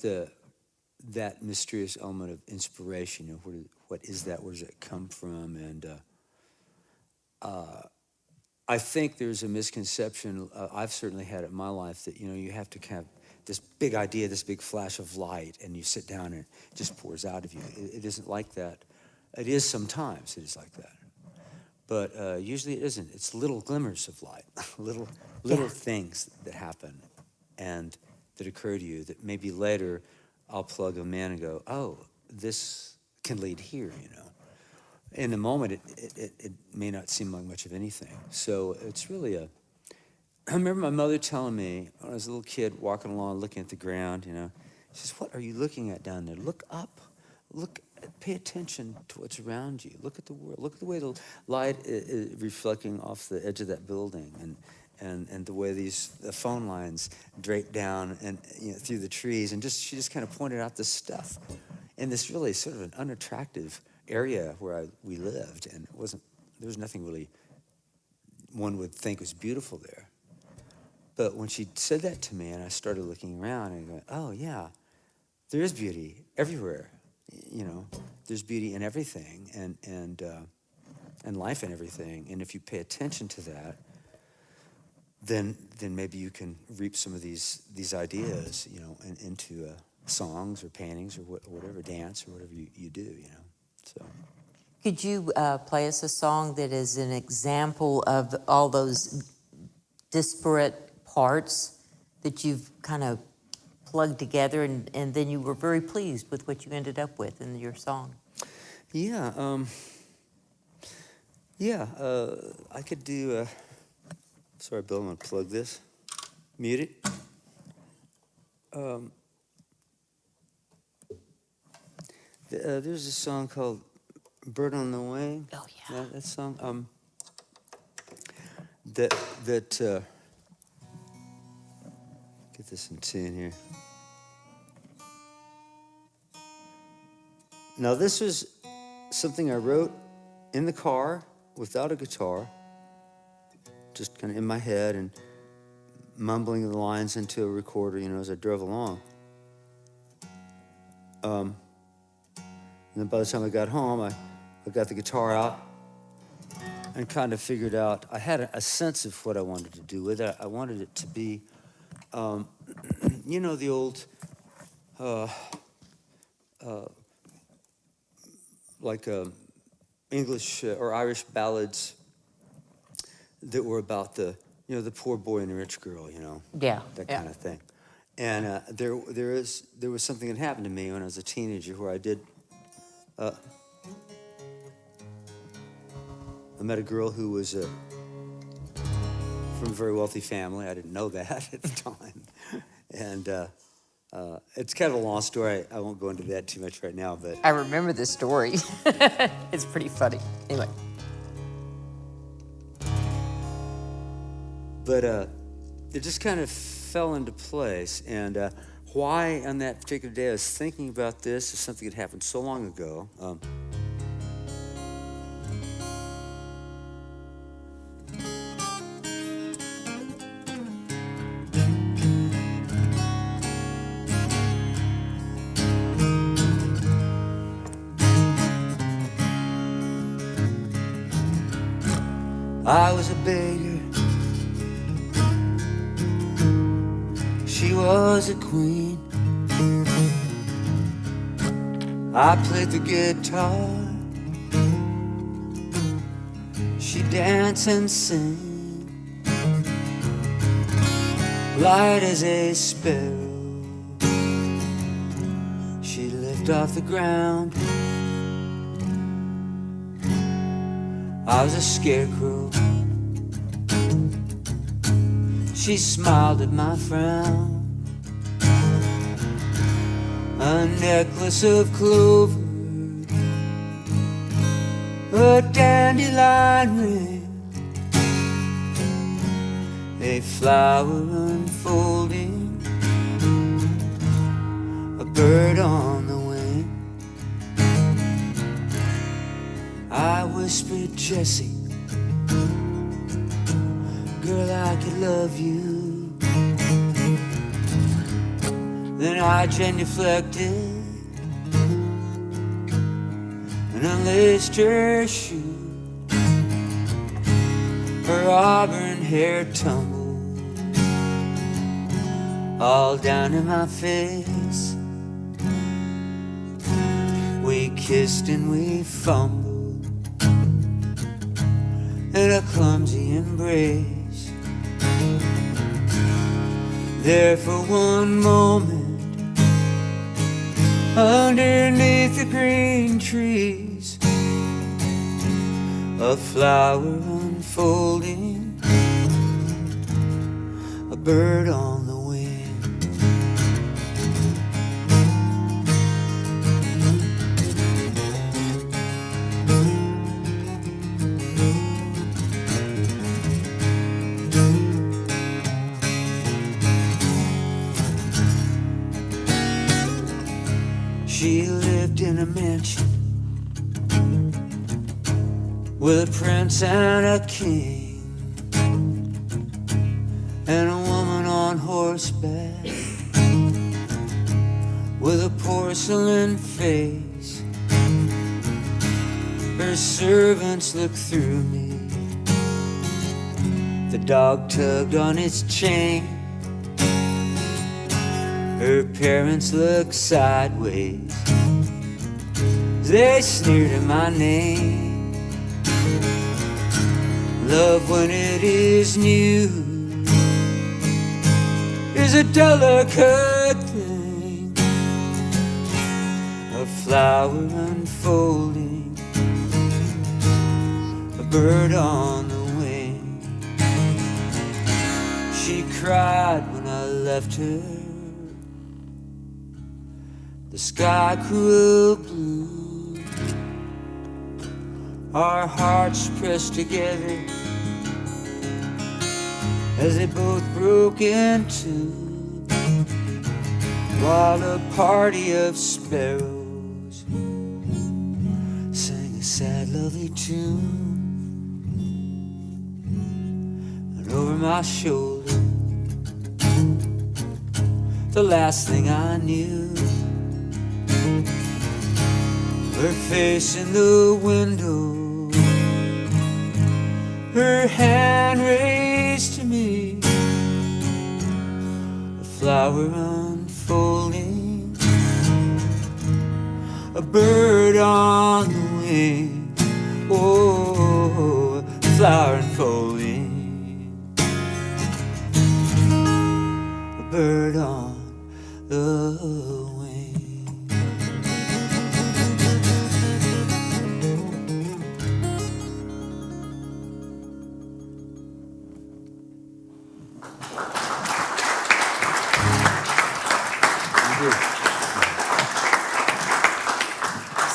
that mysterious element of inspiration. What is that? Where does it come from? And I think there's a misconception I've certainly had it in my life that you have to kind of this big idea, this big flash of light, and you sit down and it just pours out of you. It isn't like that. It is sometimes. It is like that. but usually it isn't. It's little glimmers of light, little things that happen and that occur to you that maybe later I'll plug them in and go, oh, this can lead here, you know. In the moment, it may not seem like much of anything. So it's really I remember my mother telling me when I was a little kid walking along looking at the ground, you know, she says, what are you looking at down there? Look up. Pay attention to what's around you. Look at the world. Look at the way the light is reflecting off the edge of that building, and the way the phone lines drape down and through the trees, and she just kind of pointed out this stuff in this really sort of an unattractive area where we lived, and there was nothing really one would think was beautiful there. But when she said that to me, and I started looking around and going, oh yeah, there is beauty everywhere. You know, there's beauty in everything, and life in everything. And if you pay attention to that, then maybe you can reap some of these ideas, you know, into songs or paintings or whatever, dance or whatever you do, you know. So. Could you play us a song that is an example of all those disparate parts that you've kind of plugged together, and then you were very pleased with what you ended up with in your song? Yeah, I could do, sorry, Bill, I'm gonna plug this. Mute it. There's a song called Bird on the Wing. Oh, yeah. That song, get this in tune here. Now, this was something I wrote in the car without a guitar, just kind of in my head and mumbling the lines into a recorder, you know, as I drove along. And then by the time I got home, I got the guitar out and kind of figured out, I had a sense of what I wanted to do with it. I wanted it to be, you know, the old, like English or Irish ballads that were about the poor boy and the rich girl, you know, that kind of thing. And there was something that happened to me when I was a teenager where I met a girl who was from a very wealthy family. I didn't know that at the time, and it's kind of a long story. I won't go into that too much right now, but I remember this story. It's pretty funny. Anyway. But it just kind of fell into place. And why on that particular day I was thinking about this is something that happened so long ago. I was a beggar, she was a queen. I played the guitar, she danced and sang, light as a sparrow. She lived off the ground, I was a scarecrow. She smiled at my frown. A necklace of clover, a dandelion ring, a flower unfolding, a bird on the wing. I whispered, Jessie, girl, I could love you. Then I genuflected and unlaced her shoe. Her auburn hair tumbled all down in my face. We kissed and we fumbled in a clumsy embrace. There for one moment, underneath the green trees, a flower unfolding, a bird on the wing. She lived in a mansion with a prince and a king, and a woman on horseback with a porcelain face. Her servants looked through me. The dog tugged on its chain. Her parents looked sideways. They sneered at my name. Love, when it is new, is a delicate thing. A flower unfolding, a bird on the wing. She cried when I left her. The sky grew blue, our hearts pressed together as they both broke in two, while a party of sparrows sang a sad, lovely tune. And over my shoulder, the last thing I knew, her face in the window, her hand raised to me, a flower unfolding, a bird on the wing. Oh, a flower unfolding, a bird on the wing.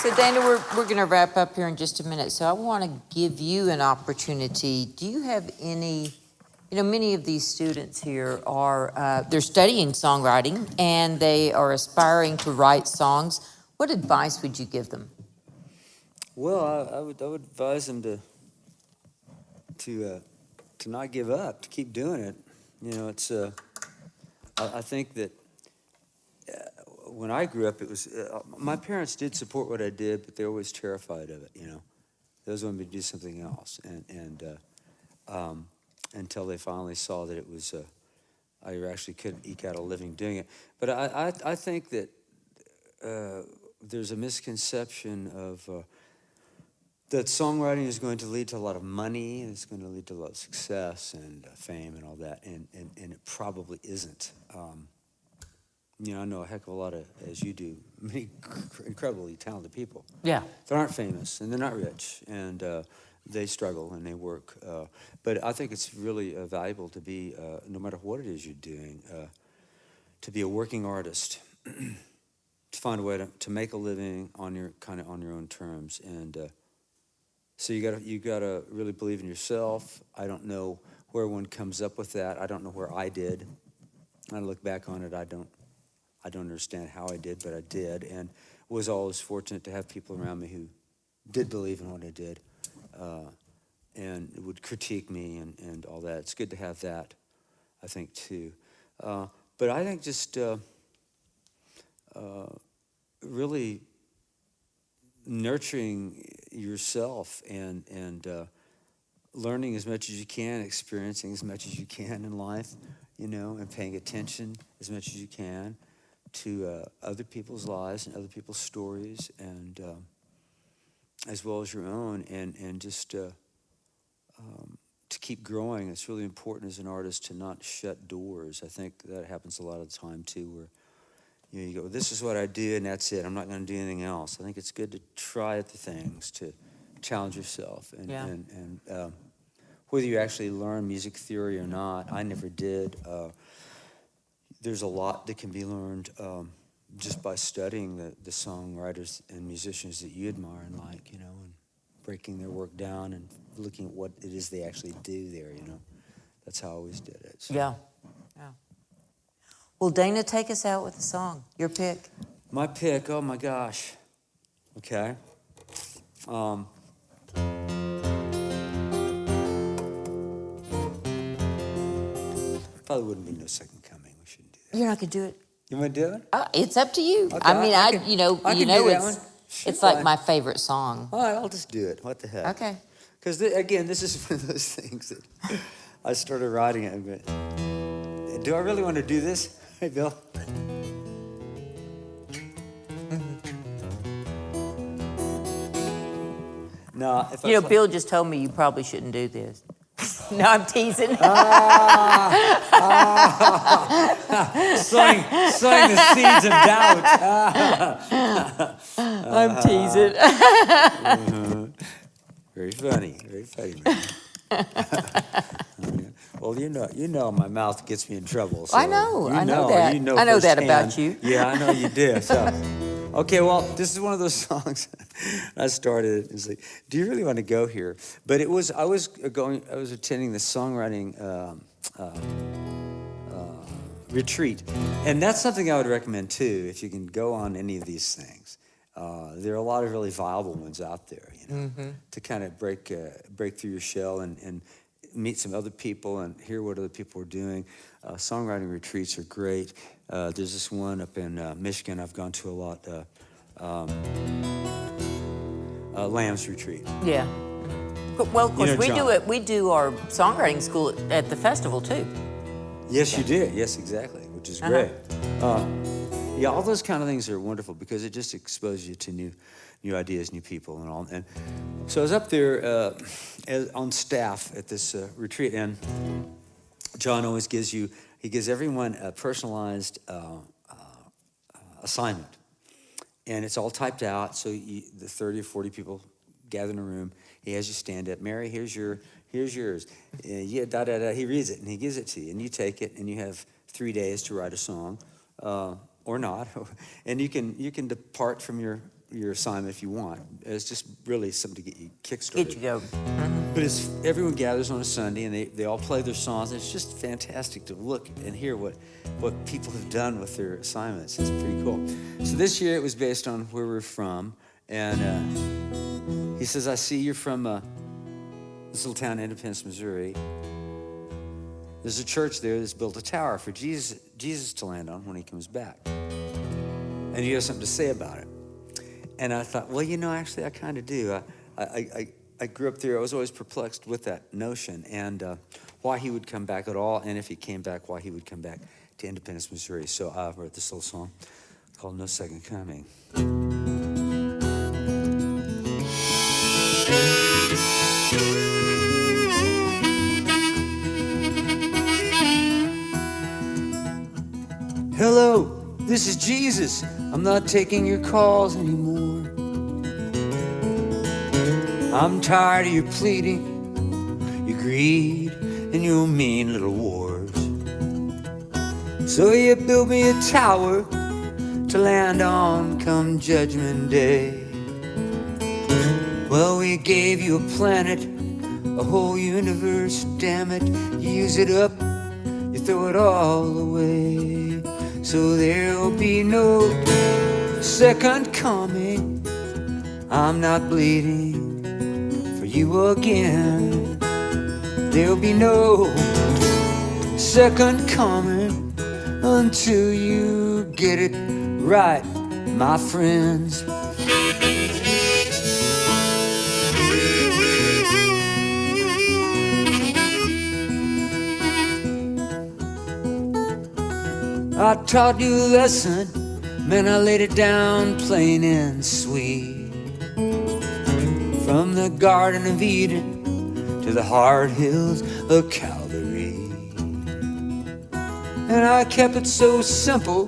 So Dana, we're going to wrap up here in just a minute. So I want to give you an opportunity. Do you have any, many of these students here are, they're studying songwriting and they are aspiring to write songs. What advice would you give them? Well, I would advise them to not give up, to keep doing it. It's I think that when I grew up, it was my parents did support what I did, but they were always terrified of it. They always wanted me to do something else, and until they finally saw that it was I actually couldn't eke out a living doing it. But I think that there's a misconception of that songwriting is going to lead to a lot of money, and it's going to lead to a lot of success and fame and all that, and it probably isn't. I know a heck of a lot of, as you do, many incredibly talented people. Yeah. That aren't famous, and they're not rich, and they struggle and they work. But I think it's really valuable to be, no matter what it is you're doing, to be a working artist, to find a way to make a living on your own terms, and so you gotta really believe in yourself. I don't know where one comes up with that. I don't know where I did. I look back on it. I don't understand how I did, but I did, and was always fortunate to have people around me who did believe in what I did, and would critique me and all that. It's good to have that, I think, too. But I think just really nurturing yourself and learning as much as you can, experiencing as much as you can in life, and paying attention as much as you can to other people's lives and other people's stories, and as well as your own, and just to keep growing, it's really important as an artist to not shut doors. I think that happens a lot of the time too, where you go, this is what I do and that's it. I'm not going to do anything else. I think it's good to try other things, to challenge yourself. And whether you actually learn music theory or not, I never did. There's a lot that can be learned just by studying the songwriters and musicians that you admire and like, and breaking their work down and looking at what it is they actually do there, That's how I always did it. So. Yeah. Well, Dana, take us out with a song. Your pick. My pick, oh my gosh. Okay. Probably wouldn't be No Second Coming. We shouldn't do that. You're not going to do it? You want to do it? It's up to you. Okay, I mean, I can do that one. it's like my favorite song. All right, I'll just do it. What the heck? Okay. Because, again, this is one of those things that I started writing it. But do I really want to do this? Hey, Bill. No, if I Bill just told me you probably shouldn't do this. No, I'm teasing. sowing the seeds of doubt. I'm teasing. Very funny, man. Well, you know, my mouth gets me in trouble. So I know that. You know I know that firsthand. about you. Yeah, I know you do. So, okay, well, this is one of those songs. I started it. It's like, do you really want to go here? But I was attending the songwriting retreat, and that's something I would recommend too. If you can go on any of these things, there are a lot of really viable ones out there. To kind of break through your shell and meet some other people and hear what other people are doing. Songwriting retreats are great. There's this one up in Michigan I've gone to a lot. Lamb's Retreat. Yeah. Well, of course, John. we do our songwriting school at the festival too. Yes, you did. Yes, exactly, which is great. Yeah, all those kind of things are wonderful because it just exposes you to new ideas, new people, and all. And so I was up there on staff at this retreat, and John always gives everyone a personalized assignment. And it's all typed out, so the 30 or 40 people gather in a room. He has you stand up. Mary, here's yours. Yeah, He reads it, and he gives it to you. And you take it, and you have 3 days to write a song, or not. And you can depart from your assignment if you want. It's just really something to get you kickstarted. Get you go. But everyone gathers on a Sunday, and they all play their songs. And it's just fantastic to look and hear what people have done with their assignments. It's pretty cool. So this year it was based on where we're from. And he says, I see you're from this little town, Independence, Missouri. There's a church there that's built a tower for Jesus to land on when he comes back. And you have something to say about it. And I thought, well, actually I kind of do. I grew up there. I was always perplexed with that notion and why he would come back at all. And if he came back, why he would come back to Independence, Missouri. So I wrote this little song called No Second Coming. Hello, this is Jesus. I'm not taking your calls anymore. I'm tired of your pleading, your greed, and your mean little wars. So you built me a tower to land on come Judgment Day. Well, we gave you a planet, a whole universe, damn it. You use it up, you throw it all away. So there'll be no second coming. I'm not bleeding for you again. There'll be no second coming until you get it right, my friends. I taught you a lesson, man, I laid it down plain and sweet. From the Garden of Eden to to the hard hills of Calvary. And I kept it so simple,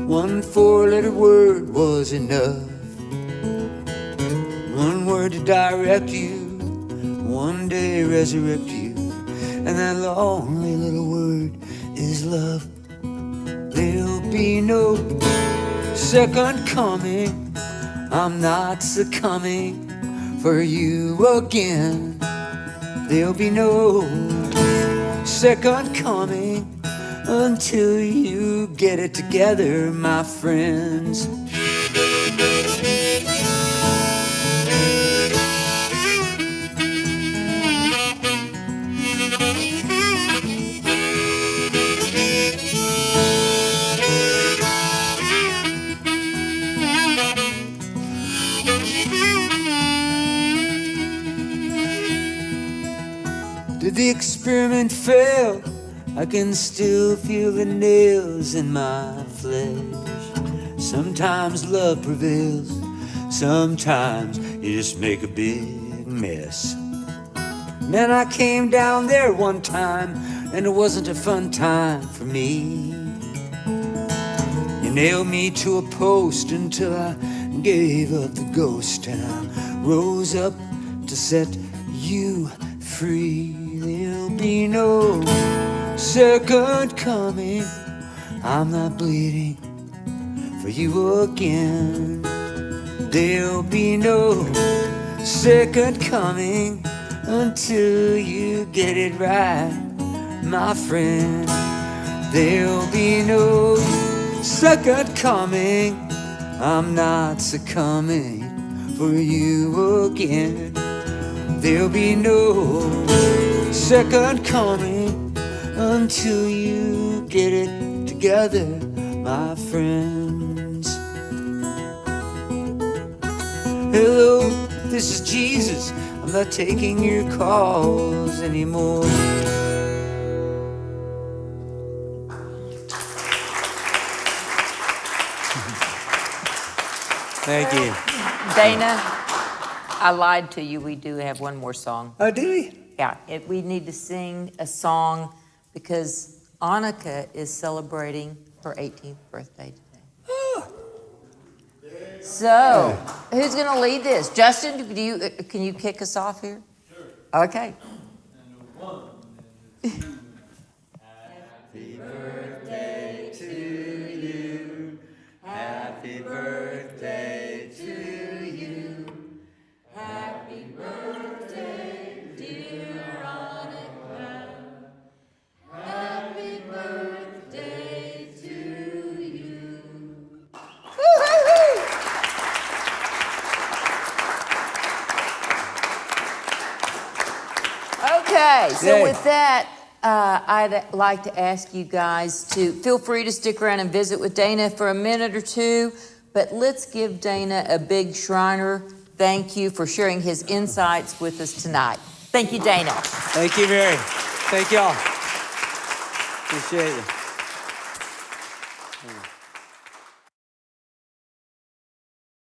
one four-letter word was enough. One word to direct you, one day resurrect you. And that lonely little word is love. There'll be no second coming, I'm not succumbing for you again. There'll be no second coming until you get it together, my friends. Did the experiment fail? I can still feel the nails in my flesh. Sometimes love prevails, sometimes you just make a big mess. Man, I came down there one time, and it wasn't a fun time for me. You nailed me to a post until I gave up the ghost, and I rose up to set you free. There'll be no second coming, I'm not bleeding for you again. There'll be no second coming until you get it right, my friend. There'll be no second coming, I'm not succumbing for you again. There'll be no second coming until you get it together, my friends. Hello, this is Jesus. I'm not taking your calls anymore. Thank you. Dana, I lied to you. We do have one more song. Oh, did we? Yeah, we need to sing a song because Annika is celebrating her 18th birthday today. So, who's going to lead this? Justin, can you kick us off here? Sure. Okay. Happy birthday to you. Happy birthday to you. Happy birthday, dear Annika. Happy birthday to you. Okay, so Yay. with that, I'd like to ask you guys to feel free to stick around and visit with Dana for a minute or two, but let's give Dana a big Shriner thank you for sharing his insights with us tonight. Thank you, Dana. Thank you, Mary. Thank y'all. Appreciate you.